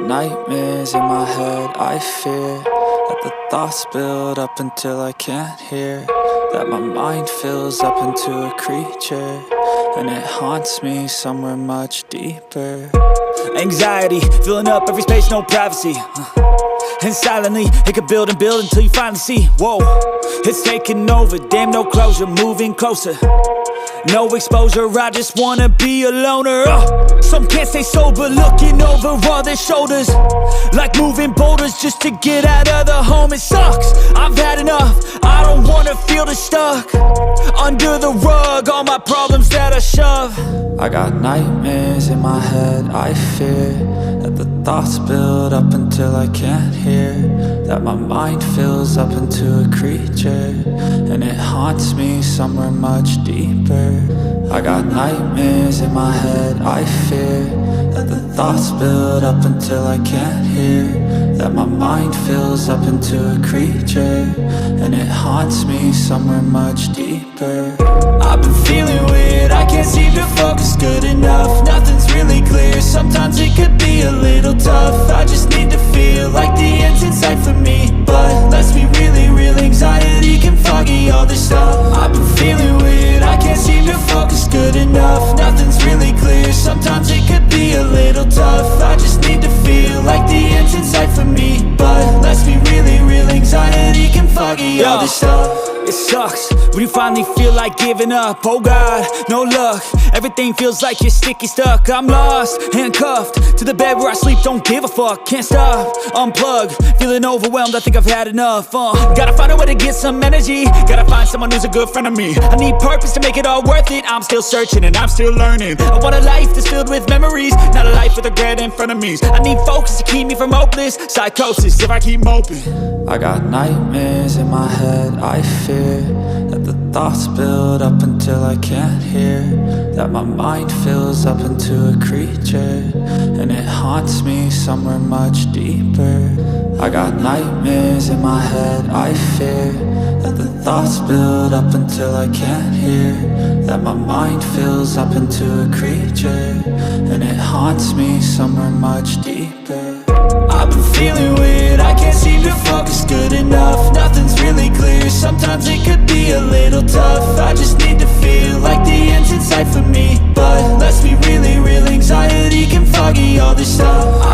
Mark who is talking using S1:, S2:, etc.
S1: nightmares in my head, I fear that the thoughts build up until I can't hear, that my mind fills up into a creature, and it haunts me somewhere much deeper. Anxiety, filling up every space, no privacy, and silently, it could build and build until you finally see, whoa, it's taking over, damn no closure, moving closer. No exposure, I just wanna be a loner. Some can't stay sober, looking over all their shoulders, like moving boulders just to get out of the home. It sucks, I've had enough, I don't wanna feel the stuck under the rug, all my problems that I shove. I got nightmares in my head, I fear that the thoughts build up until I can't hear, that my mind fills up into a creature, and it haunts me somewhere much deeper. I got nightmares in my head, I fear that the thoughts build up until I can't hear, that my mind fills up into a creature, and it haunts me somewhere much deeper. I've been feeling weird, I can't seem to focus good enough, nothing's really clear, sometimes it could be a little tough. I just need to feel like the end's in sight for me, but let's be really real, anxiety can foggy all this stuff. I've been feeling weird, I can't seem to focus good enough, nothing's really clear, sometimes it could be a little tough. I just need to feel like the end's in sight for me, but let's be really real, anxiety can foggy all this stuff. It sucks when you finally feel like giving up. Oh God, no luck, everything feels like you're sticky stuck. I'm lost, handcuffed to the bed where I sleep, don't give a fuck. Can't stop, unplug, feeling overwhelmed, I think I've had enough. Gotta find a way to get some energy, gotta find someone who's a good friend of me. I need purpose to make it all worth it, I'm still searching and I'm still learning. I want a life that's filled with memories, not a life with regret in front of me. I need focus to keep me from hopeless psychosis if I keep moping. I got nightmares in my head, I fear that the thoughts build up until I can't hear, that my mind fills up into a creature, and it haunts me somewhere much deeper. I got nightmares in my head, I fear that the thoughts build up until I can't hear, that my mind fills up into a creature, and it haunts me somewhere much deeper. I've been feeling weird, I can't seem to focus good enough, nothing's really clear, sometimes it could be a little tough. I just need to feel like the end's in sight for me, but let's be really real, anxiety can foggy all this stuff.